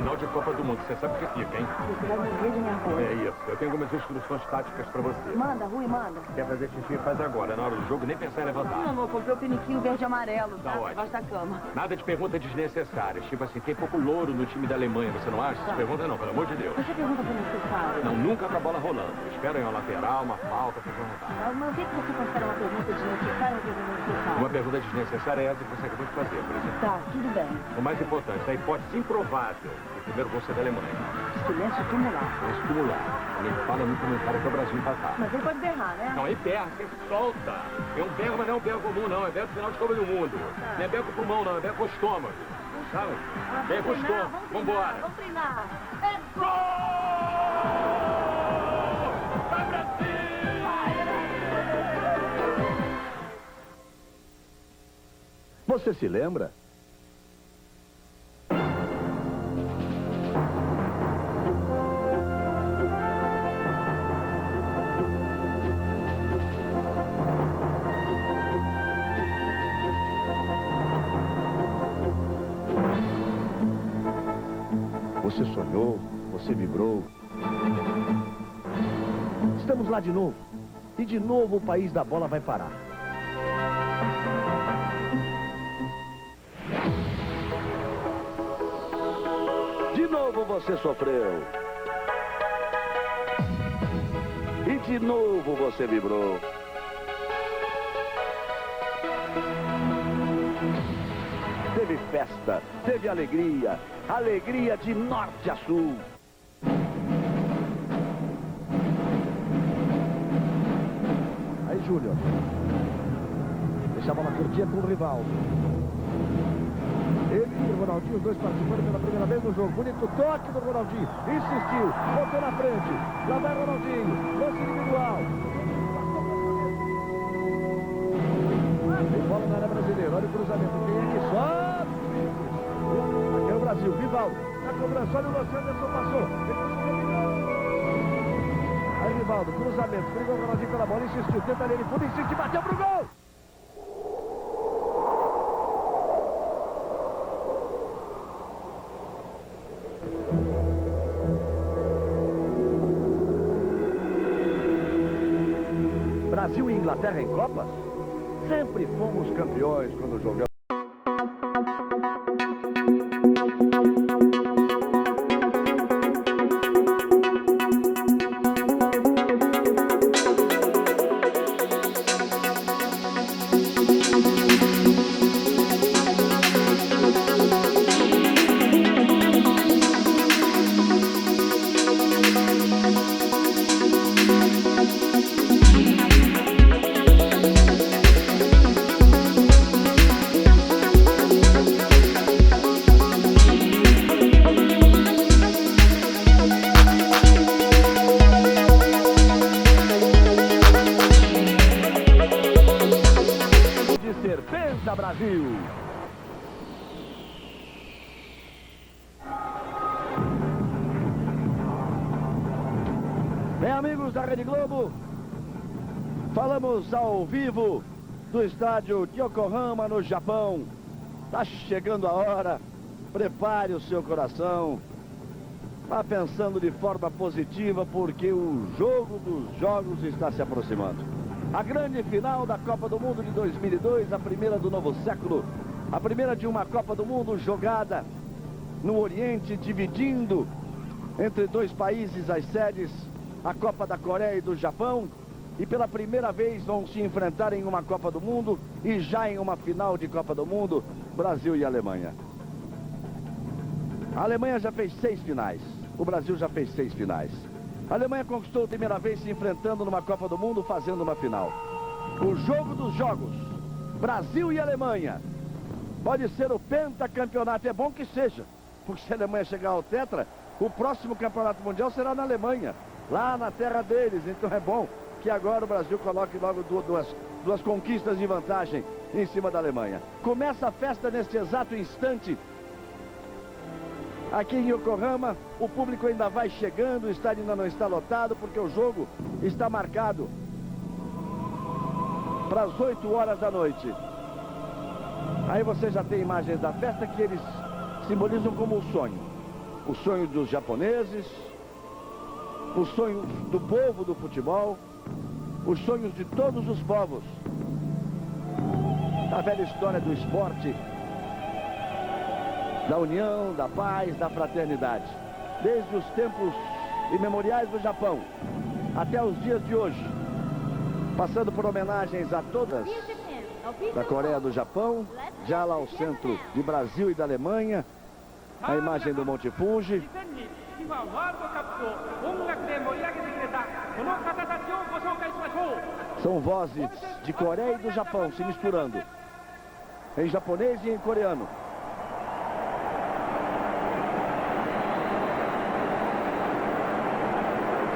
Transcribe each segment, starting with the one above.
final de Copa do Mundo. Você sabe o que fica, hein? Você vai morrer de nervoso. É isso. Eu tenho algumas instruções táticas pra você. Manda, Rui, manda. Quer fazer xixi, faz agora. Na hora do jogo, nem pensar em levantar. Não, amor, comprei o piniquinho verde e amarelo. Tá ótimo. Debaixo da cama. Nada de perguntas desnecessárias. Tipo assim, tem pouco louro no time da Alemanha, você não acha? Tá. Pergunta não, pelo amor de Deus. Você pergunta pra necessário. Não, nunca com a bola rolando. Espera aí uma lateral, uma falta, pra perguntar. Mas o que você considera uma pergunta desnecessária ou desnecessária? Uma pergunta desnecessária é essa que você acabou de fazer, por exemplo. Tá, tudo bem. O mais importante, a hipótese improvável. O primeiro gol ser da Alemanha. Silêncio cumular. É estimular. Ele fala no comentário que é o Brasil empatar. Mas ele pode berrar, né? Não, é berra, você solta. É um berro, mas não é um berro comum, não. É berro final de Copa do Mundo. Não é berro com pulmão, não. É berro com o estômago. Sabe? Berro com o estômago. Vambora. Vamos treinar. É Gol! Vai, Brasil! Você se lembra? Você sonhou, você vibrou. Estamos lá de novo. E de novo o país da bola vai parar. De novo você sofreu. E de novo você vibrou. Teve festa, teve alegria. Alegria de norte a sul. Aí, Júnior. Deixa a bola curtinha com o Rivaldo. Ele e o Ronaldinho, os dois participando pela primeira vez no jogo. Bonito toque do Ronaldinho. Insistiu, botou na frente. Lá vai Ronaldinho. Lance individual. Tem bola na área brasileira. Olha o cruzamento. Quem é que sobe? Aqui é o Brasil. Rivaldo. Na cobrança. Olha o lance. Anderson passou. Aí Rivaldo. Cruzamento. Brigou o Ronaldinho pela bola. Insistiu. Tenta ali. Ele fundo. Insiste. Bateu pro gol. Brasil e Inglaterra em Copas? Sempre fomos campeões quando jogamos. Brasil. Bem, amigos da Rede Globo, falamos ao vivo do estádio de Yokohama, no Japão. Tá chegando a hora, prepare o seu coração, vá pensando de forma positiva, porque o jogo dos jogos está se aproximando. A grande final da Copa do Mundo de 2002, a primeira do novo século, a primeira de uma Copa do Mundo jogada no Oriente, dividindo entre dois países as sedes, a Copa da Coreia e do Japão, e pela primeira vez vão se enfrentar em uma Copa do Mundo e já em uma final de Copa do Mundo, Brasil e Alemanha. A Alemanha já fez 6 finais, o Brasil já fez 6 finais. A Alemanha conquistou a primeira vez se enfrentando numa Copa do Mundo, fazendo uma final. O jogo dos jogos, Brasil e Alemanha, pode ser o pentacampeonato, é bom que seja, porque se a Alemanha chegar ao tetra, o próximo campeonato mundial será na Alemanha, lá na terra deles, então é bom que agora o Brasil coloque logo duas conquistas de vantagem em cima da Alemanha. Começa a festa neste exato instante. Aqui em Yokohama, o público ainda vai chegando, o estádio ainda não está lotado, porque o jogo está marcado para as 8 horas da noite. Aí você já tem imagens da festa que eles simbolizam como um sonho. o sonho dos japoneses, o sonho do povo do futebol, os sonhos de todos os povos. A velha história do esporte, da união, da paz, da fraternidade. Desde os tempos imemoriais do Japão até os dias de hoje, passando por homenagens a todas da Coreia do Japão, já lá ao centro de Brasil e da Alemanha, a imagem do Monte Fuji. São vozes de Coreia e do Japão se misturando, em japonês e em coreano.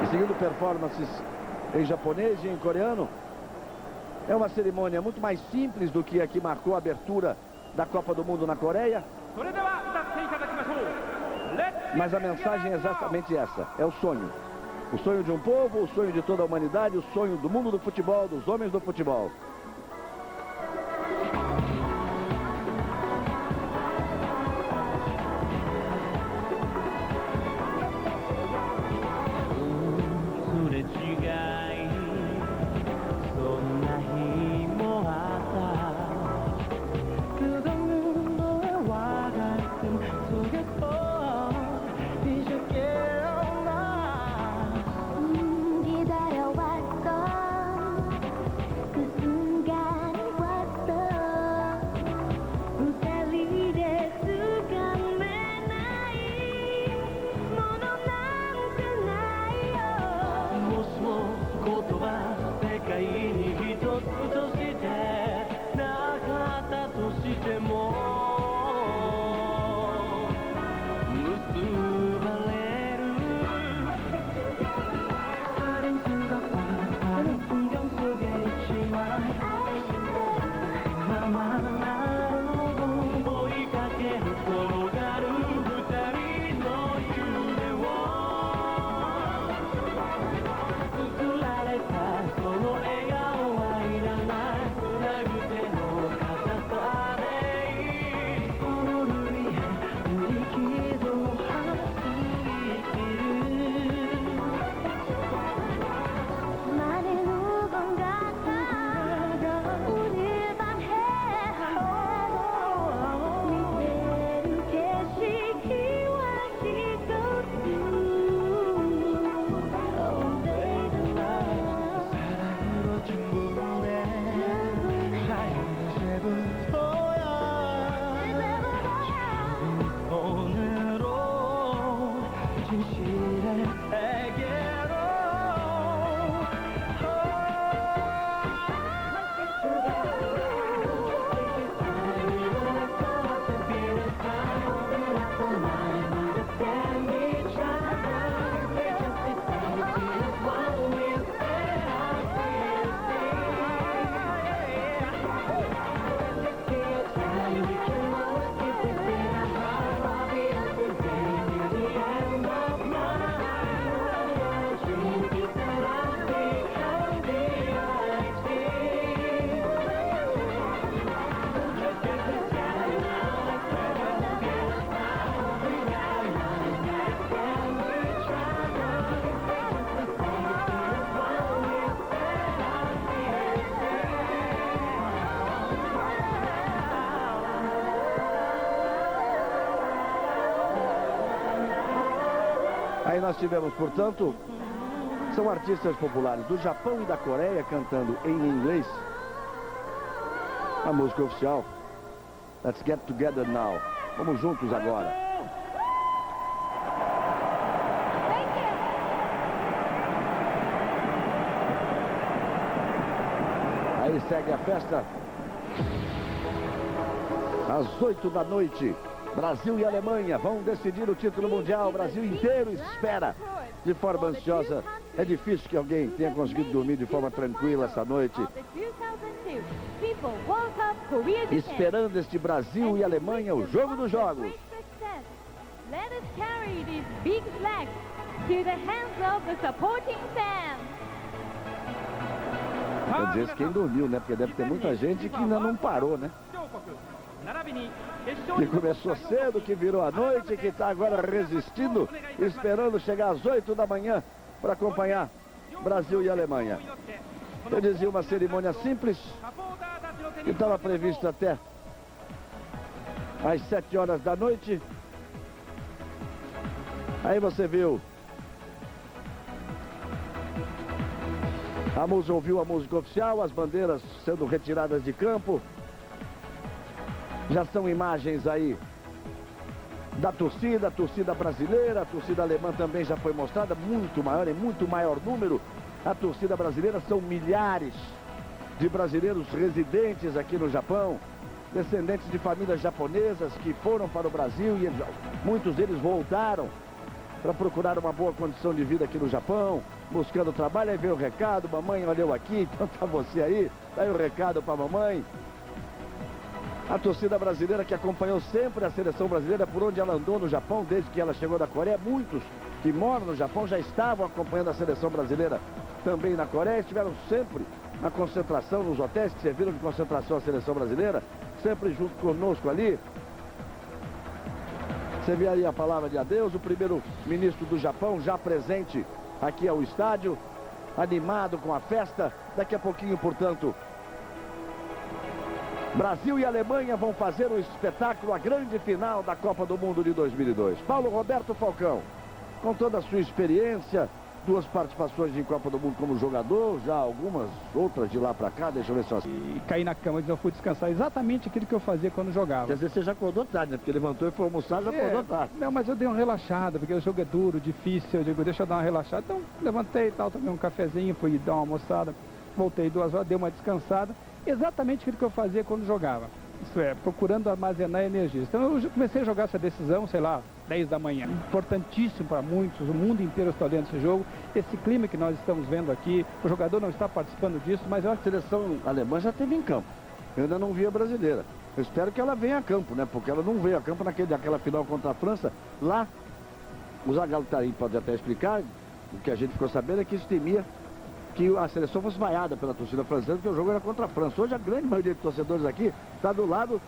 E seguindo performances em japonês e em coreano, é uma cerimônia muito mais simples do que a que marcou a abertura da Copa do Mundo na Coreia. Mas a mensagem é exatamente essa, é o sonho. O sonho de um povo, o sonho de toda a humanidade, o sonho do mundo do futebol, dos homens do futebol. Aí nós tivemos, portanto, são artistas populares do Japão e da Coreia cantando em inglês a música oficial Let's Get Together Now. Vamos juntos agora. Aí segue a festa às 8 da noite. Brasil e Alemanha vão decidir o título mundial. O Brasil inteiro espera de forma ansiosa. É difícil que alguém tenha conseguido dormir de forma tranquila essa noite, esperando este Brasil e Alemanha, o jogo dos jogos. Quer dizer, quem dormiu, né? Porque deve ter muita gente que ainda não parou, né? que começou cedo, que virou a noite, que está agora resistindo, esperando chegar às 8 da manhã para acompanhar Brasil e Alemanha. Eu dizia, uma cerimônia simples, que estava previsto até às 7 horas da noite. Aí você viu ouviu a música oficial, as bandeiras sendo retiradas de campo. Já são imagens aí da torcida, a torcida brasileira, a torcida alemã também já foi mostrada, muito maior, em muito maior número. A torcida brasileira, são milhares de brasileiros residentes aqui no Japão, descendentes de famílias japonesas que foram para o Brasil e muitos deles voltaram para procurar uma boa condição de vida aqui no Japão, buscando trabalho. Aí veio o recado, mamãe olhou aqui, então tá você aí, tá aí o recado para mamãe. A torcida brasileira que acompanhou sempre a seleção brasileira por onde ela andou no Japão, desde que ela chegou da Coreia. Muitos que moram no Japão já estavam acompanhando a seleção brasileira também na Coreia, estiveram sempre na concentração, nos hotéis que serviram de concentração a seleção brasileira, sempre junto conosco ali. Você vê aí a palavra de adeus, o primeiro-ministro do Japão já presente aqui ao estádio, animado com a festa. Daqui a pouquinho, portanto, Brasil e Alemanha vão fazer um espetáculo, a grande final da Copa do Mundo de 2002. Paulo Roberto Falcão, com toda a sua experiência, 2 participações em Copa do Mundo como jogador, já algumas outras de lá pra cá, deixa eu ver só. E caí na cama e eu fui descansar, exatamente aquilo que eu fazia quando jogava. Quer dizer, você já acordou tarde, né? Porque levantou e foi almoçar, já acordou tarde. Não, mas eu dei uma relaxada, porque o jogo é duro, difícil, eu digo, deixa eu dar uma relaxada. Então, levantei e tal, tomei um cafezinho, fui dar uma almoçada, voltei 2 horas, dei uma descansada. Exatamente aquilo que eu fazia quando jogava. Isso é, procurando armazenar energia. Então eu comecei a jogar essa decisão, sei lá, 10 da manhã. Importantíssimo para muitos, o mundo inteiro está olhando esse jogo. Esse clima que nós estamos vendo aqui, o jogador não está participando disso, mas eu acho que a seleção alemã já esteve em campo. Eu ainda não vi a brasileira. Eu espero que ela venha a campo, né? Porque ela não veio a campo naquela final contra a França. Lá, o Zagallo tá aí, pode até explicar, o que a gente ficou sabendo é que isso temia que a seleção fosse vaiada pela torcida francesa, porque o jogo era contra a França. Hoje a grande maioria de torcedores aqui está do lado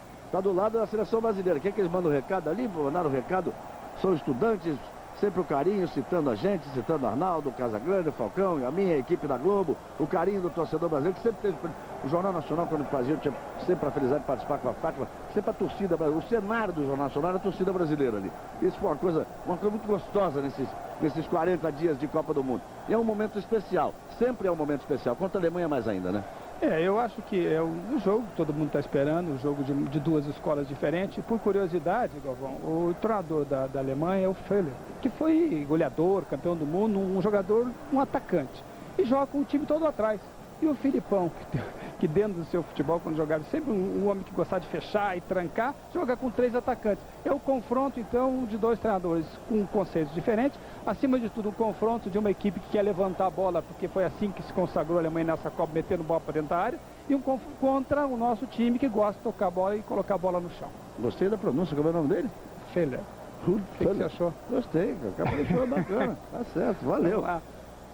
da seleção brasileira. Quem é que eles mandam o recado ali? Mandaram o recado, são estudantes, sempre o carinho, citando a gente, citando Arnaldo, Casagrande, Falcão e a minha equipe da Globo, o carinho do torcedor brasileiro, que sempre teve o Jornal Nacional, quando fazia, tinha sempre a felicidade de participar com a Fátima, sempre a torcida brasileira, o cenário do Jornal Nacional era a torcida brasileira ali. Isso foi uma coisa muito gostosa nesses 40 dias de Copa do Mundo. E é um momento especial, sempre é um momento especial, contra a Alemanha mais ainda, né? Eu acho que é um jogo que todo mundo está esperando, um jogo de 2 escolas diferentes. Por curiosidade, Galvão, o treinador da Alemanha é o Föhler, que foi goleador, campeão do mundo, um jogador, um atacante. E joga com o time todo atrás. E o Filipão, que dentro do seu futebol, quando jogava, sempre um homem que gostava de fechar e trancar, joga com 3 atacantes. É o confronto, então, de 2 treinadores com conceitos diferentes. Acima de tudo, um confronto de uma equipe que quer levantar a bola, porque foi assim que se consagrou a Alemanha nessa Copa, metendo bola para dentro da área. E um confronto contra o nosso time, que gosta de tocar a bola e colocar a bola no chão. Gostei da pronúncia, como é o nome dele? Föhler. O que você achou? Gostei, a capricho foi bacana. Tá certo, valeu.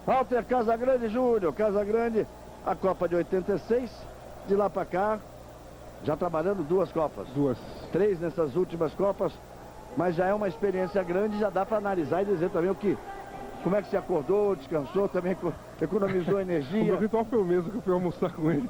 Walter Casagrande Júnior, Casagrande, a Copa de 86, de lá para cá, já trabalhando 2 Copas. 3 nessas últimas Copas, mas já é uma experiência grande, já dá para analisar e dizer também como é que se acordou, descansou, também economizou energia. O meu ritual foi o mesmo, que eu fui almoçar com ele.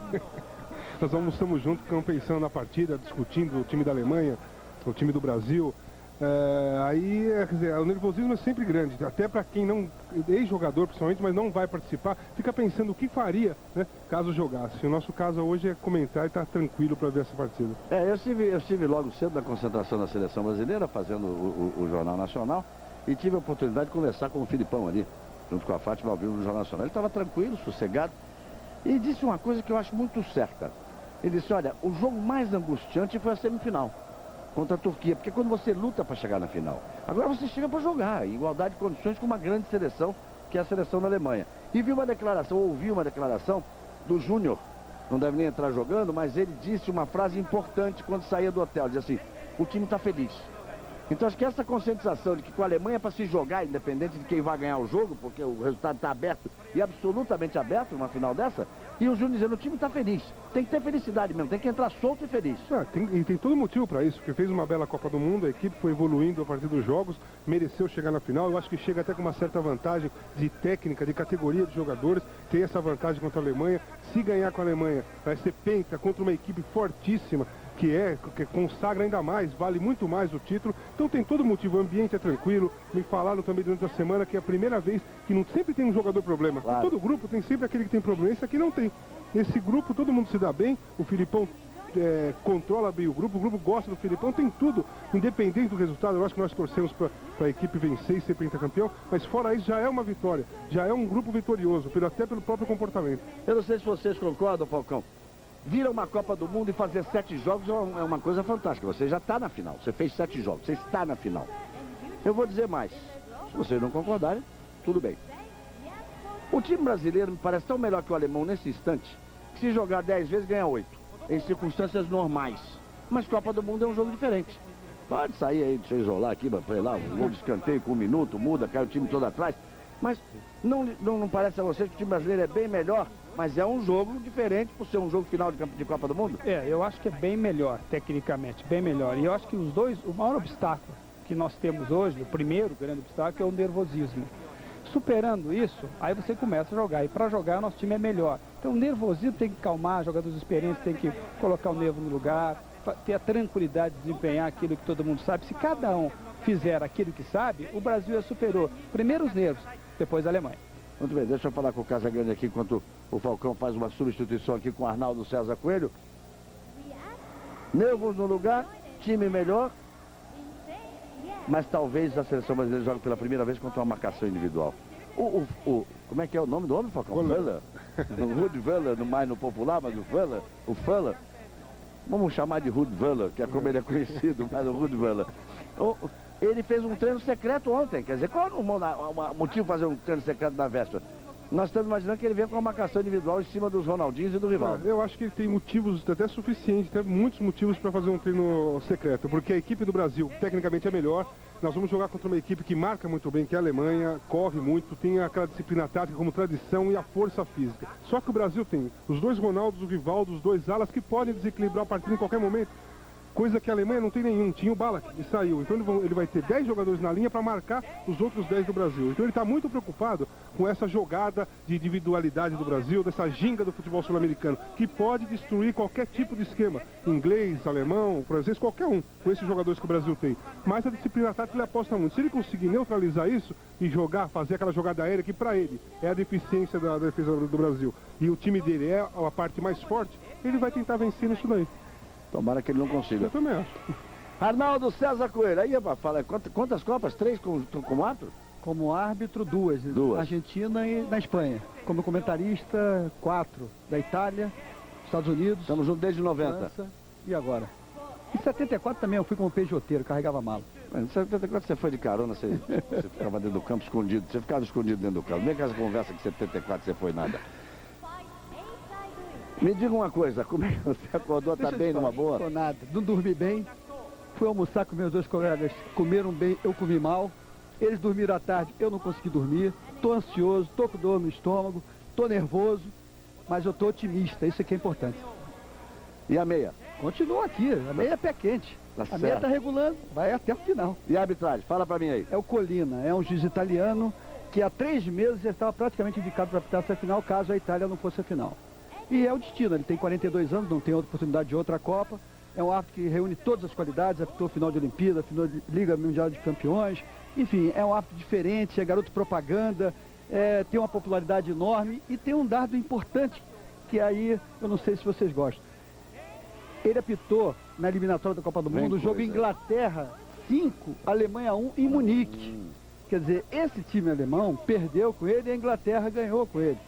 Nós almoçamos juntos, ficamos pensando na partida, discutindo o time da Alemanha, o time do Brasil. Quer dizer, o nervosismo é sempre grande, até para quem não, ex-jogador principalmente, mas não vai participar, fica pensando o que faria, né, caso jogasse. O nosso caso hoje é comentar e estar tranquilo para ver essa partida. Eu estive logo cedo na concentração da seleção brasileira, fazendo o Jornal Nacional, e tive a oportunidade de conversar com o Filipão ali, junto com a Fátima, ao vivo no Jornal Nacional. Ele estava tranquilo, sossegado, e disse uma coisa que eu acho muito certa. Ele disse, olha, o jogo mais angustiante foi a semifinal contra a Turquia, porque quando você luta para chegar na final, agora você chega para jogar, em igualdade de condições com uma grande seleção, que é a seleção da Alemanha. E ouvi uma declaração do Júnior, não deve nem entrar jogando, mas ele disse uma frase importante quando saía do hotel, ele disse assim, o time está feliz. Então acho que essa conscientização de que com a Alemanha é para se jogar, independente de quem vai ganhar o jogo, porque o resultado está aberto e absolutamente aberto numa final dessa, e o Júnior dizendo, o time está feliz. Tem que ter felicidade mesmo, tem que entrar solto e feliz. Tem todo motivo para isso, porque fez uma bela Copa do Mundo, a equipe foi evoluindo a partir dos jogos, mereceu chegar na final, eu acho que chega até com uma certa vantagem de técnica, de categoria de jogadores, tem essa vantagem contra a Alemanha. Se ganhar com a Alemanha, vai ser penta contra uma equipe fortíssima, que consagra ainda mais, vale muito mais o título. Então tem todo motivo, o ambiente é tranquilo. Me falaram também durante a semana que é a primeira vez que não sempre tem um jogador problema. Claro. Todo grupo tem sempre aquele que tem problema, esse aqui não tem. Nesse grupo todo mundo se dá bem, o Filipão controla bem o grupo gosta do Filipão, tem tudo, independente do resultado. Eu acho que nós torcemos para a equipe vencer e ser pentacampeão, mas fora isso já é uma vitória, já é um grupo vitorioso, até pelo próprio comportamento. Eu não sei se vocês concordam, Falcão. Vira uma Copa do Mundo e fazer 7 jogos é uma coisa fantástica. Você já está na final, você fez 7 jogos, você está na final. Eu vou dizer mais, se vocês não concordarem, tudo bem. O time brasileiro me parece tão melhor que o alemão nesse instante, que se jogar 10 vezes ganha 8, em circunstâncias normais. Mas Copa do Mundo é um jogo diferente. Pode sair aí, deixa eu isolar aqui, foi lá, um gol de escanteio com 1 minuto, muda, cai o time todo atrás. Mas não parece a vocês que o time brasileiro é bem melhor, mas é um jogo diferente por ser um jogo final de Copa do Mundo? Eu acho que é bem melhor, tecnicamente, bem melhor. E eu acho que o maior obstáculo que nós temos hoje, o primeiro grande obstáculo, é o nervosismo. Superando isso, aí você começa a jogar. E para jogar, nosso time é melhor. Então o nervosismo tem que calmar, jogadores experientes tem que colocar o nervo no lugar, ter a tranquilidade de desempenhar aquilo que todo mundo sabe. Se cada um fizer aquilo que sabe, o Brasil é superior. Primeiro os nervos, depois a Alemanha. Muito bem, deixa eu falar com o Casagrande aqui, enquanto o Falcão faz uma substituição aqui com o Arnaldo César Coelho. Nervos no lugar, time melhor, mas talvez a seleção brasileira jogue pela primeira vez contra uma marcação individual. Como é que é o nome do homem, Falcão? Völler. O Rudi Völler, mais no popular, mas o Völler. Vamos chamar de Rudi Völler, que é como ele é conhecido, mas o Rudi Völler. Ele fez um treino secreto ontem, quer dizer, qual é o motivo de fazer um treino secreto na véspera? Nós estamos imaginando que ele vem com uma marcação individual em cima dos Ronaldinhos e do Rivaldo. Eu acho que ele tem motivos até suficientes, tem muitos motivos para fazer um treino secreto, porque a equipe do Brasil tecnicamente é melhor. Nós vamos jogar contra uma equipe que marca muito bem, que é a Alemanha, corre muito, tem aquela disciplina tática como tradição e a força física. Só que o Brasil tem os 2 Ronaldos, o Rivaldo, os 2 alas que podem desequilibrar a partida em qualquer momento. Coisa que a Alemanha não tem nenhum, tinha o Ballack e saiu. Então ele vai ter 10 jogadores na linha para marcar os outros 10 do Brasil. Então ele está muito preocupado com essa jogada de individualidade do Brasil, dessa ginga do futebol sul-americano, que pode destruir qualquer tipo de esquema, inglês, alemão, francês, qualquer um, com esses jogadores que o Brasil tem. Mas a disciplina tática ele aposta muito. Se ele conseguir neutralizar isso e jogar, fazer aquela jogada aérea que para ele é a deficiência da defesa do Brasil, e o time dele é a parte mais forte, ele vai tentar vencer nisso daí. Tomara que ele não consiga. Eu também acho. Arnaldo César Coelho, aí fala, quantas Copas? 3 com árbitro? Como árbitro, 2. Duas. Argentina e na Espanha. Como comentarista, 4. Da Itália, Estados Unidos. Estamos juntos desde 90. França e agora. Em 74 também eu fui como pejoteiro, carregava mala. Em 74 você foi de carona, você ficava dentro do campo escondido. Você ficava escondido dentro do campo. Nem que essa conversa que em 74 você foi nada. Me diga uma coisa, como é que você acordou? Tá bem, numa boa? Não nada, não dormi bem. Fui almoçar com meus 2 colegas, comeram bem, eu comi mal. Eles dormiram à tarde, eu não consegui dormir. Tô ansioso, tô com dor no estômago, tô nervoso, mas eu tô otimista, isso é que é importante. E a meia? Continua aqui, a meia é pé quente. Tá A meia certo. tá regulando, vai até o final. E a arbitragem? Fala pra mim aí. É o Colina, é um juiz italiano que há 3 meses já estava praticamente indicado para apitar essa final, caso a Itália não fosse a final. E é o destino, ele tem 42 anos, não tem outra oportunidade de outra Copa. É um árbitro que reúne todas as qualidades, apitou final de Olimpíada, final de Liga Mundial de Campeões. Enfim, é um árbitro diferente, é garoto propaganda, tem uma popularidade enorme e tem um dado importante, que aí eu não sei se vocês gostam. Ele apitou na eliminatória da Copa do Mundo o jogo Inglaterra 5, Alemanha 1 em Munique. Quer dizer, esse time alemão perdeu com ele e a Inglaterra ganhou com ele.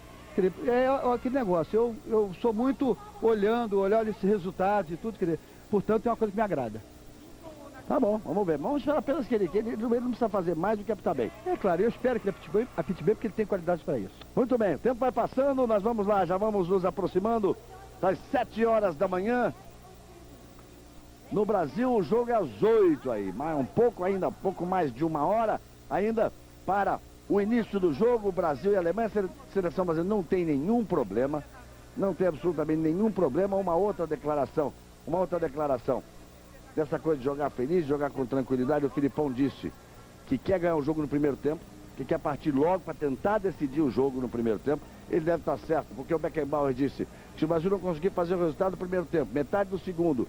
É aquele negócio, eu sou muito olhando esses resultados e tudo, quer dizer, portanto é uma coisa que me agrada. Tá bom, vamos ver. Vamos esperar apenas que ele não precisa fazer mais do que apitar bem. É claro, eu espero que ele apite bem porque ele tem qualidade para isso. Muito bem, o tempo vai passando, nós vamos lá, já vamos nos aproximando das 7 horas da manhã. No Brasil, o jogo é às 8 aí, mas um pouco ainda, um pouco mais de 1 hora ainda para o início do jogo. O Brasil e a Alemanha, a seleção brasileira não tem nenhum problema, não tem absolutamente nenhum problema. Uma outra declaração dessa coisa de jogar feliz, jogar com tranquilidade. O Filipão disse que quer ganhar o jogo no primeiro tempo, que quer partir logo para tentar decidir o jogo no primeiro tempo. Ele deve estar certo, porque o Beckenbauer disse que se o Brasil não conseguir fazer o resultado do primeiro tempo, metade do segundo,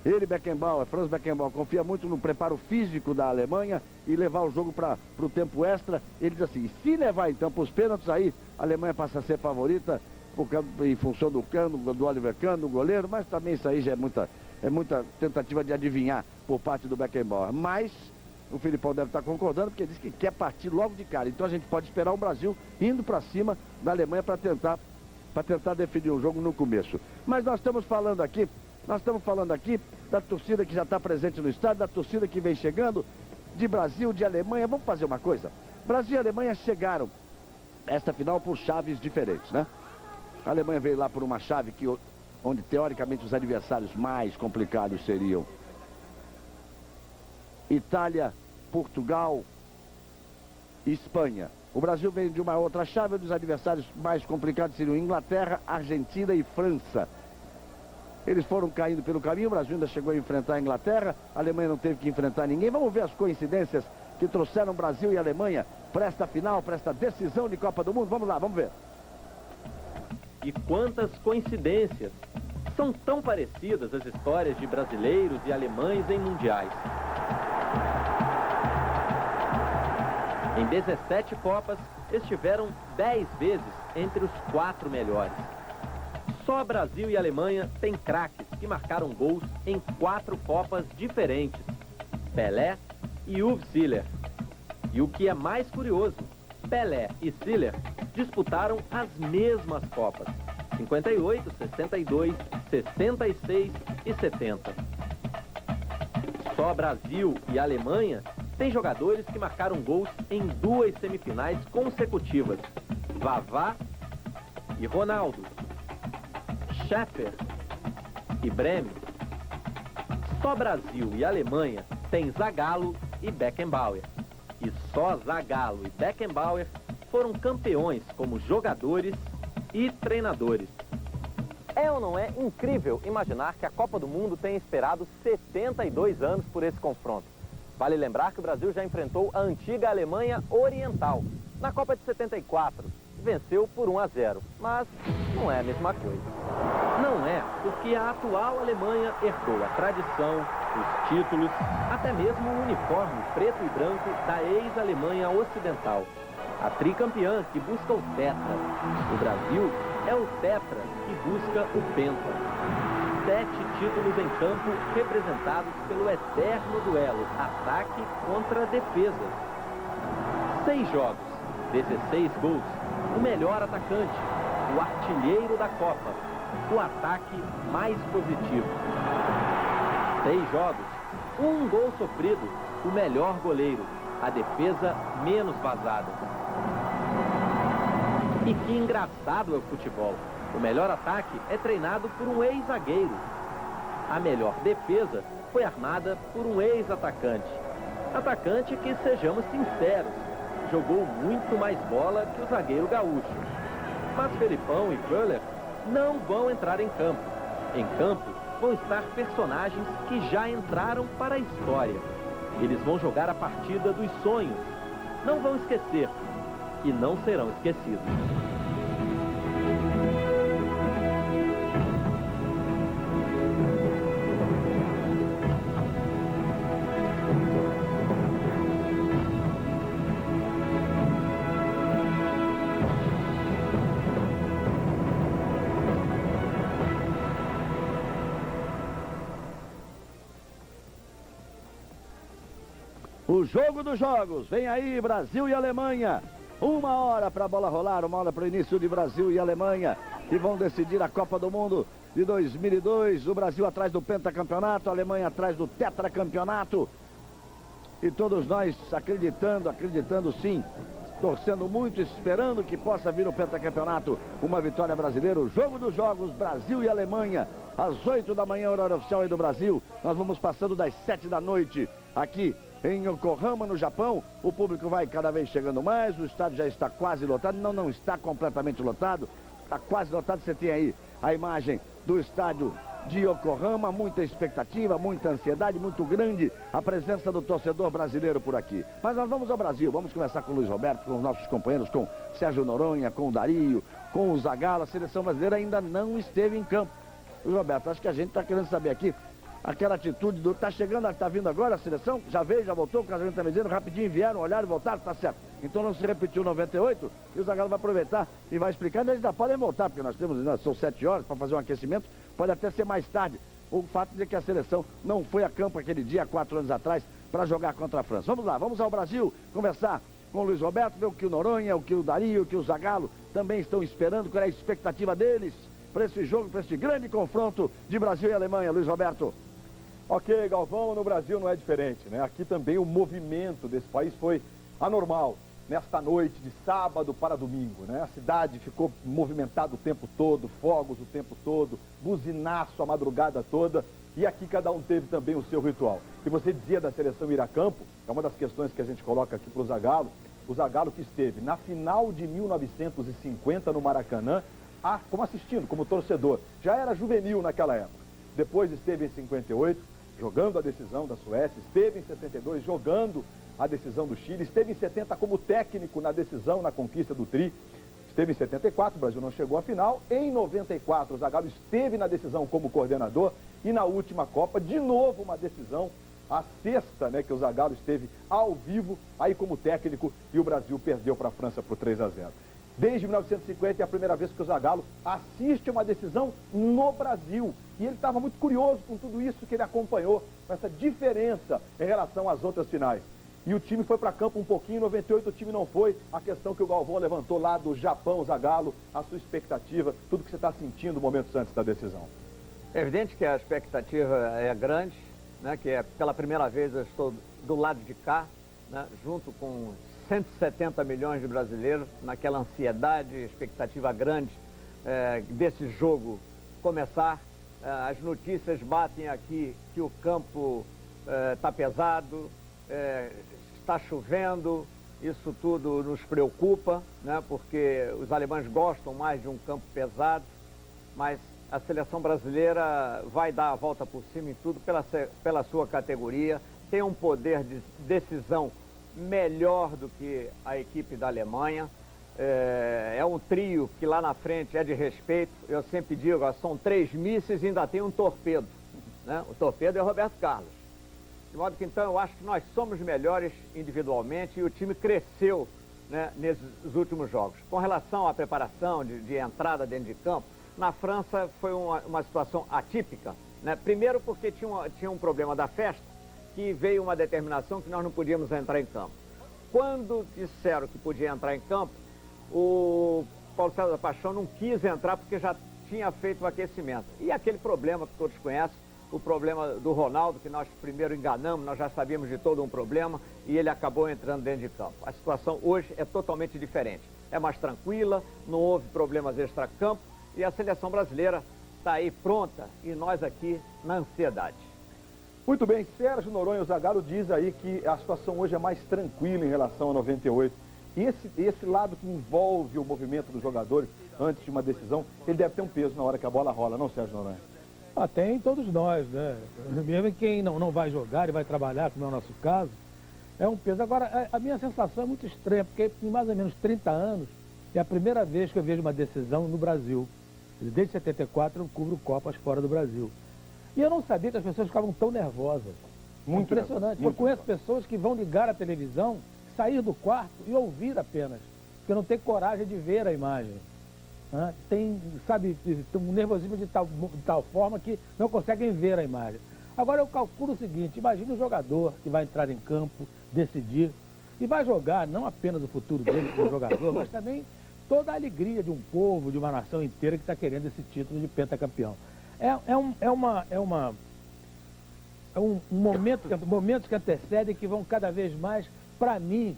ele, Beckenbauer, Franz Beckenbauer, confia muito no preparo físico da Alemanha e levar o jogo para o tempo extra. Ele diz assim, se levar então para os pênaltis, aí a Alemanha passa a ser favorita em função do Kahn, do Oliver Kahn, do goleiro, mas também isso aí já é muita tentativa de adivinhar por parte do Beckenbauer. Mas o Filipão deve estar concordando, porque ele diz que quer partir logo de cara. Então a gente pode esperar o Brasil indo para cima da Alemanha para tentar definir o jogo no começo. Mas nós estamos falando aqui da torcida que já está presente no estádio, da torcida que vem chegando, de Brasil, de Alemanha. Vamos fazer uma coisa. Brasil e Alemanha chegaram esta final por chaves diferentes, né? A Alemanha veio lá por uma chave onde teoricamente os adversários mais complicados seriam Itália, Portugal e Espanha. O Brasil veio de uma outra chave onde os adversários mais complicados seriam Inglaterra, Argentina e França. Eles foram caindo pelo caminho, o Brasil ainda chegou a enfrentar a Inglaterra, a Alemanha não teve que enfrentar ninguém. Vamos ver as coincidências que trouxeram Brasil e Alemanha para esta final, para esta decisão de Copa do Mundo. Vamos lá, vamos ver. E quantas coincidências! São tão parecidas as histórias de brasileiros e alemães em mundiais. Em 17 Copas, estiveram 10 vezes entre os 4 melhores. Só Brasil e Alemanha têm craques que marcaram gols em 4 Copas diferentes. Pelé e Uwe Seeler. E o que é mais curioso, Pelé e Seeler disputaram as mesmas Copas. 58, 62, 66 e 70. Só Brasil e Alemanha têm jogadores que marcaram gols em 2 semifinais consecutivas. Vavá e Ronaldo. Schäfer e Breme. Só Brasil e Alemanha têm Zagallo e Beckenbauer. E só Zagallo e Beckenbauer foram campeões como jogadores e treinadores. É ou não é incrível imaginar que a Copa do Mundo tenha esperado 72 anos por esse confronto? Vale lembrar que o Brasil já enfrentou a antiga Alemanha Oriental na Copa de 74 e venceu por 1-0, mas não é a mesma coisa. Não é, porque a atual Alemanha herdou a tradição, os títulos, até mesmo o uniforme preto e branco da ex-Alemanha Ocidental. A tricampeã que busca o tetra. O Brasil é o tetra que busca o penta. 7 títulos em campo representados pelo eterno duelo ataque contra defesa. 6 jogos, 16 gols, o melhor atacante, o artilheiro da Copa, o ataque mais positivo. 6 jogos, 1 gol sofrido, o melhor goleiro, a defesa menos vazada. E que engraçado é o futebol. O melhor ataque é treinado por um ex-zagueiro. A melhor defesa foi armada por um ex-atacante. Atacante que, sejamos sinceros, jogou muito mais bola que o zagueiro gaúcho. Mas Felipão e Köhler não vão entrar em campo. Em campo vão estar personagens que já entraram para a história. Eles vão jogar a partida dos sonhos. Não vão esquecer. E não serão esquecidos. O jogo dos jogos, vem aí Brasil e Alemanha. 1 hora para a bola rolar, 1 hora para o início de Brasil e Alemanha, que vão decidir a Copa do Mundo de 2002. O Brasil atrás do pentacampeonato, a Alemanha atrás do tetracampeonato. E todos nós acreditando sim, torcendo muito, esperando que possa vir o pentacampeonato, uma vitória brasileira. O jogo dos jogos, Brasil e Alemanha, às 8 da manhã, horário oficial aí do Brasil, Nós vamos passando das 7 da noite aqui em Yokohama, no Japão. O público vai cada vez chegando mais, o estádio já está quase lotado. Não está completamente lotado, está quase lotado. Você tem aí a imagem do estádio de Yokohama, muita expectativa, muita ansiedade, muito grande a presença do torcedor brasileiro por aqui. Mas nós vamos ao Brasil, vamos conversar com o Luiz Roberto, com os nossos companheiros, com Sérgio Noronha, com o Dario, com o Zagallo. A seleção brasileira ainda não esteve em campo. Luiz Roberto, acho que a gente está querendo saber aqui aquela atitude do... Tá chegando, tá vindo agora a seleção? Já veio, já voltou, o Casamento está me dizendo, rapidinho vieram, olharam, voltaram, tá certo. Então não se repetiu 98 e o Zagallo vai aproveitar e vai explicar. Eles ainda podem voltar, porque nós temos, são 7 horas para fazer um aquecimento, pode até ser mais tarde. O fato de que a seleção não foi a campo aquele dia, 4 anos atrás, para jogar contra a França. Vamos lá, vamos ao Brasil, conversar com o Luiz Roberto, ver o que o Noronha, o que o Dario, o que o Zagallo também estão esperando, qual é a expectativa deles para esse jogo, para esse grande confronto de Brasil e Alemanha. Luiz Roberto. Ok, Galvão, no Brasil não é diferente, né? Aqui também o movimento desse país foi anormal. Nesta noite de sábado para domingo, né? A cidade ficou movimentada o tempo todo, fogos o tempo todo, buzinaço a madrugada toda, e aqui cada um teve também o seu ritual. E você dizia da seleção ir a campo, é uma das questões que a gente coloca aqui para o Zagallo que esteve na final de 1950 no Maracanã, como assistindo, como torcedor, já era juvenil naquela época. Depois esteve em 58, jogando a decisão da Suécia, esteve em 62 jogando a decisão do Chile, esteve em 70 como técnico na decisão, na conquista do Tri, esteve em 74, o Brasil não chegou à final, em 94 o Zagallo esteve na decisão como coordenador e na última Copa, de novo uma decisão, a sexta, né, que o Zagallo esteve ao vivo, aí como técnico, e o Brasil perdeu para a França por 3-0. Desde 1950 é a primeira vez que o Zagallo assiste uma decisão no Brasil. E ele estava muito curioso com tudo isso que ele acompanhou, com essa diferença em relação às outras finais. E o time foi para campo um pouquinho, em 98 o time não foi. A questão que o Galvão levantou lá do Japão, Zagallo, a sua expectativa, tudo que você está sentindo momentos antes da decisão. É evidente que a expectativa é grande, né, que é pela primeira vez eu estou do lado de cá, né, junto com 170 milhões de brasileiros, naquela ansiedade, expectativa grande desse jogo começar. As notícias batem aqui que o campo está pesado, está chovendo, isso tudo nos preocupa, né, porque os alemães gostam mais de um campo pesado, mas a seleção brasileira vai dar a volta por cima em tudo pela sua categoria, tem um poder de decisão melhor do que a equipe da Alemanha. É um trio que lá na frente é de respeito. Eu sempre digo, são 3 mísseis e ainda tem um torpedo, né? O torpedo é o Roberto Carlos. De modo que então eu acho que nós somos melhores individualmente e o time cresceu, né, nesses últimos jogos. Com relação à preparação de entrada dentro de campo, na França foi uma situação atípica, né? Primeiro porque tinha um problema da festa, que veio uma determinação que nós não podíamos entrar em campo. Quando disseram que podia entrar em campo, o Paulo César Paixão não quis entrar porque já tinha feito o aquecimento. E aquele problema que todos conhecem, o problema do Ronaldo, que nós primeiro enganamos, nós já sabíamos de todo um problema e ele acabou entrando dentro de campo. A situação hoje é totalmente diferente. É mais tranquila, não houve problemas extracampo e a seleção brasileira está aí pronta e nós aqui na ansiedade. Muito bem, Sérgio Noronha, o Zagallo diz aí que a situação hoje é mais tranquila em relação a 98. E esse lado que envolve o movimento dos jogadores antes de uma decisão, ele deve ter um peso na hora que a bola rola, não, Sérgio Noronha? Tem todos nós, né? Mesmo quem não vai jogar e vai trabalhar, como é o nosso caso, é um peso. Agora, a minha sensação é muito estranha, porque em mais ou menos 30 anos é a primeira vez que eu vejo uma decisão no Brasil. Desde 74 eu cubro Copas fora do Brasil. E eu não sabia que as pessoas ficavam tão nervosas. Muito impressionante. Eu conheço pessoas que vão ligar a televisão, sair do quarto e ouvir apenas, porque não tem coragem de ver a imagem. Tem um nervosismo de tal forma que não conseguem ver a imagem. Agora eu calculo o seguinte, imagine um jogador que vai entrar em campo, decidir, e vai jogar não apenas o futuro dele como jogador, mas também toda a alegria de um povo, de uma nação inteira que está querendo esse título de pentacampeão. Momentos que antecedem, que vão cada vez mais, para mim,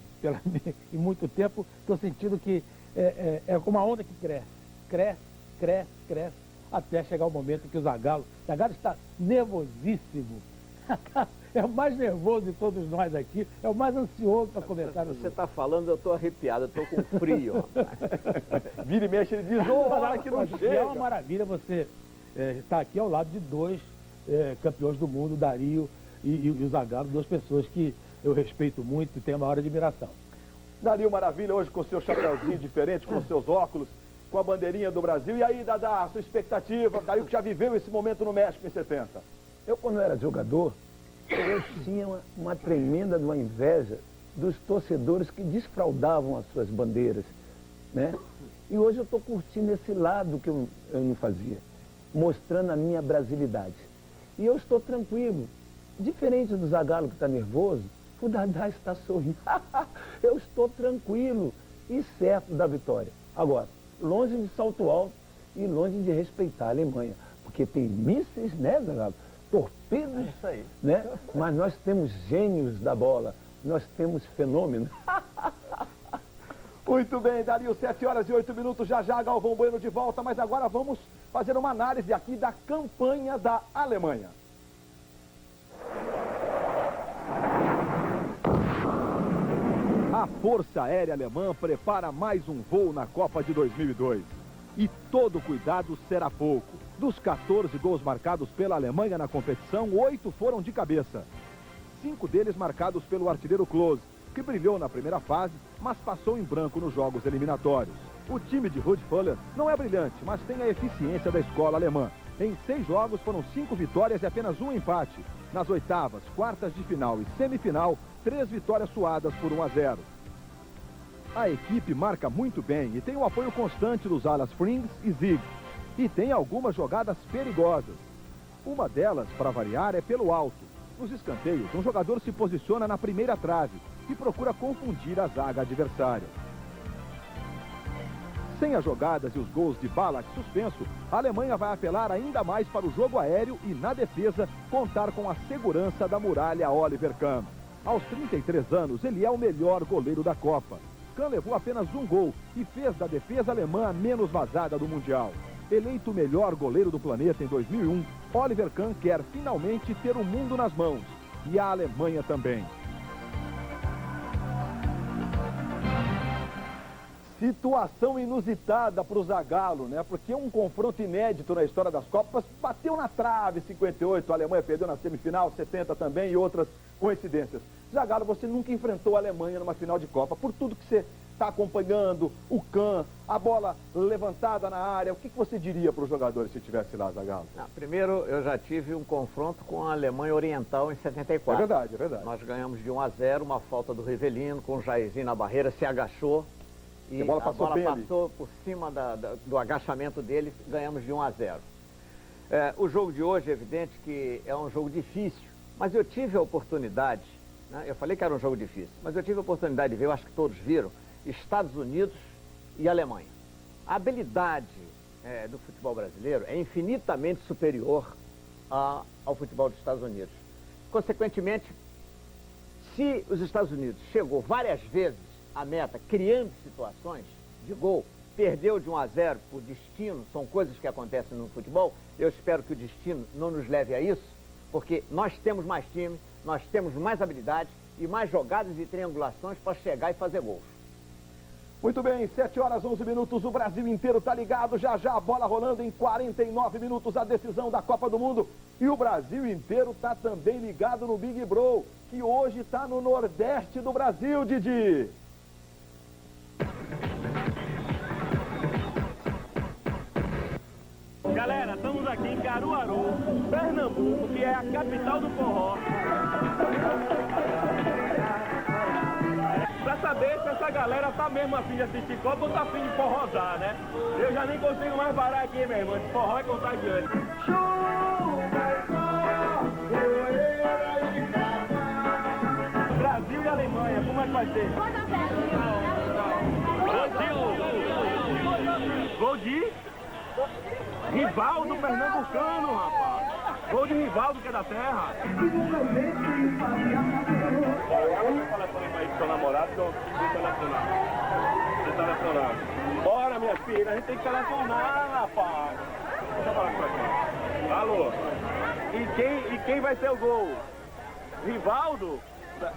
em muito tempo, estou sentindo que é uma onda que cresce, até chegar o momento que o Zagallo está nervosíssimo É o mais nervoso de todos nós aqui, é o mais ansioso para comentar. Você está falando, eu estou arrepiado, eu estou com frio. Vira e mexe, ele diz, hora que não É chega. uma maravilha você estar aqui ao lado de dois campeões do mundo, o Dario e o Zagallo, duas pessoas que eu respeito muito e tenho a maior admiração. Dario Maravilha, hoje com seu chapéuzinho diferente, com seus óculos, com a bandeirinha do Brasil. E aí, Dadá, a sua expectativa? Dario que já viveu esse momento no México em 70. Eu, quando era jogador, eu tinha uma tremenda de uma inveja dos torcedores que desfraudavam as suas bandeiras, né? E hoje eu estou curtindo esse lado que eu não fazia, mostrando a minha brasilidade. E eu estou tranquilo. Diferente do Zagallo que está nervoso, o Dadá está sorrindo. Eu estou tranquilo e certo da vitória. Agora, longe de salto alto e longe de respeitar a Alemanha, porque tem mísseis, né, Zagallo? Torpedos, É isso aí. né? Mas nós temos gênios da bola, nós temos fenômenos. Muito bem, Dario, 7 horas e 8 minutos, já Galvão Bueno de volta, mas agora vamos fazer uma análise aqui da campanha da Alemanha. A Força Aérea Alemã prepara mais um voo na Copa de 2002. E todo cuidado será pouco. Dos 14 gols marcados pela Alemanha na competição, 8 foram de cabeça. 5 deles marcados pelo artilheiro Klose, que brilhou na primeira fase, mas passou em branco nos jogos eliminatórios. O time de Rudi Völler não é brilhante, mas tem a eficiência da escola alemã. Em 6 jogos foram 5 vitórias e apenas 1 empate. Nas oitavas, quartas de final e semifinal, 3 vitórias suadas por 1-0. A equipe marca muito bem e tem o apoio constante dos alas Frings e Zig. E tem algumas jogadas perigosas. Uma delas, para variar, é pelo alto. Nos escanteios, um jogador se posiciona na primeira trave e procura confundir a zaga adversária. Sem as jogadas e os gols de Ballack suspenso, a Alemanha vai apelar ainda mais para o jogo aéreo e, na defesa, contar com a segurança da muralha Oliver Kahn. Aos 33 anos, ele é o melhor goleiro da Copa. Kahn levou apenas 1 gol e fez da defesa alemã a menos vazada do Mundial. Eleito o melhor goleiro do planeta em 2001, Oliver Kahn quer finalmente ter o mundo nas mãos. E a Alemanha também. Situação inusitada para o Zagallo, né? Porque um confronto inédito na história das Copas bateu na trave, 58, a Alemanha perdeu na semifinal, 70 também e outras coincidências. Zagallo, você nunca enfrentou a Alemanha numa final de Copa, por tudo que você está acompanhando, o Kahn, a bola levantada na área, o que você diria para os jogadores se estivesse lá, Zagallo? Primeiro, eu já tive um confronto com a Alemanha Oriental em 74. É verdade, é verdade. Nós ganhamos de 1-0, uma falta do Rivelino, com o Jairzinho na barreira, se agachou. E a bola passou por cima do agachamento dele, ganhamos de 1-0. O jogo de hoje, é evidente que é um jogo difícil, mas eu tive a oportunidade, né? Eu falei que era um jogo difícil, mas eu tive a oportunidade de ver, eu acho que todos viram, Estados Unidos e Alemanha. A habilidade do futebol brasileiro é infinitamente superior ao futebol dos Estados Unidos. Consequentemente, se os Estados Unidos chegou várias vezes à meta, criando situações de gol, perdeu de 1-0 por destino, são coisas que acontecem no futebol, eu espero que o destino não nos leve a isso, porque nós temos mais time, nós temos mais habilidade e mais jogadas e triangulações para chegar e fazer gols. Muito bem, 7 horas 11 minutos, o Brasil inteiro tá ligado, já a bola rolando em 49 minutos, a decisão da Copa do Mundo. E o Brasil inteiro tá também ligado no Big Bro, que hoje tá no Nordeste do Brasil, Didi. Galera, estamos aqui em Caruaru, Pernambuco, que é a capital do forró. Pra saber se essa galera tá mesmo afim de assistir Copa ou tá afim de forrosar, né? Eu já nem consigo mais parar aqui, meu irmão. Esse forró é contagiante. Brasil e Alemanha, como é que vai ser? Gol de Rivaldo Pernambucano, rapaz. Gol de Rivaldo, que é da terra. Eu telefone pra ir pro seu namorado, que eu preciso telefonar. Você telefonar. Bora, minha filha, a gente tem que telefonar, rapaz. Deixa eu falar com você. Alô. E quem vai ser o gol? Rivaldo,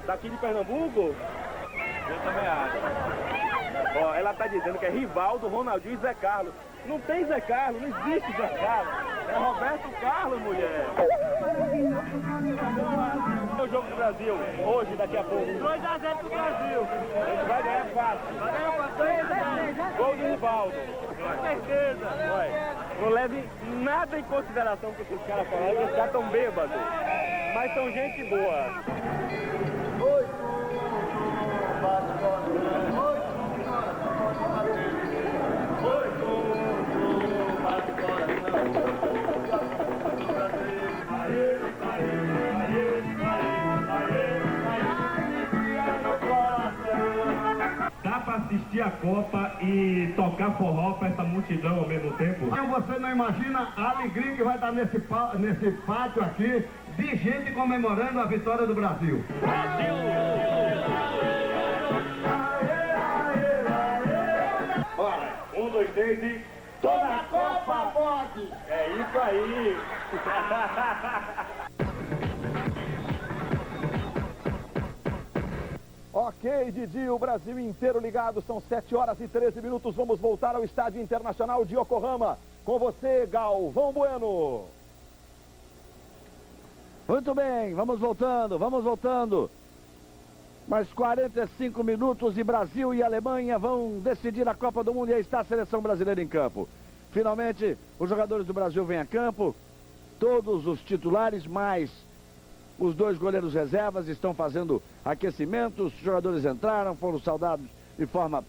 daqui de Pernambuco? Eu também acho. Ó, ela tá dizendo que é Rivaldo, Ronaldinho e Zé Carlos. Não tem Zé Carlos, não existe Zé Carlos. É Roberto Carlos, mulher. É o jogo do Brasil, hoje, daqui a pouco. 2-0 pro Brasil. A gente vai ganhar fácil. Vai ganhar fácil. Gol de Rivaldo. Com certeza. Olha, não leve nada em consideração com o que os caras falaram, porque os caras estão bêbados. Mas são gente boa. Dá pra assistir a Copa e tocar forró pra essa multidão ao mesmo tempo? Você não imagina a alegria que vai estar nesse pátio aqui de gente comemorando a vitória do Brasil. Bora, 1, 2, 3 e... Toda a Copa pode! É isso aí! Ok, Didi, o Brasil inteiro ligado, são 7 horas e 13 minutos. Vamos voltar ao Estádio Internacional de Yokohama. Com você, Galvão Bueno. Muito bem, vamos voltando. Mais 45 minutos e Brasil e Alemanha vão decidir a Copa do Mundo e aí está a seleção brasileira em campo. Finalmente, os jogadores do Brasil vêm a campo, todos os titulares, mais os 2 goleiros reservas estão fazendo aquecimento, os jogadores entraram, foram saudados de forma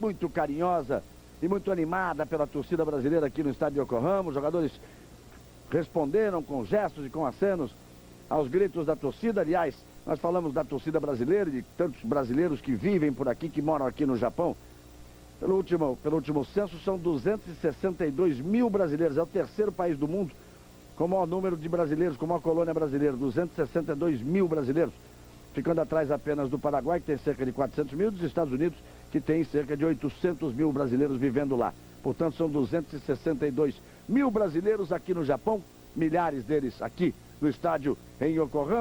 muito carinhosa e muito animada pela torcida brasileira aqui no estádio de Yokohama. Os jogadores responderam com gestos e com acenos aos gritos da torcida. Aliás, nós falamos da torcida brasileira e de tantos brasileiros que vivem por aqui, que moram aqui no Japão. Pelo último censo, são 262 mil brasileiros. É o terceiro país do mundo com o maior número de brasileiros, com a maior colônia brasileira. 262 mil brasileiros, ficando atrás apenas do Paraguai, que tem cerca de 400 mil, dos Estados Unidos, que tem cerca de 800 mil brasileiros vivendo lá. Portanto, são 262 mil brasileiros aqui no Japão, milhares deles aqui no estádio em Yokohama.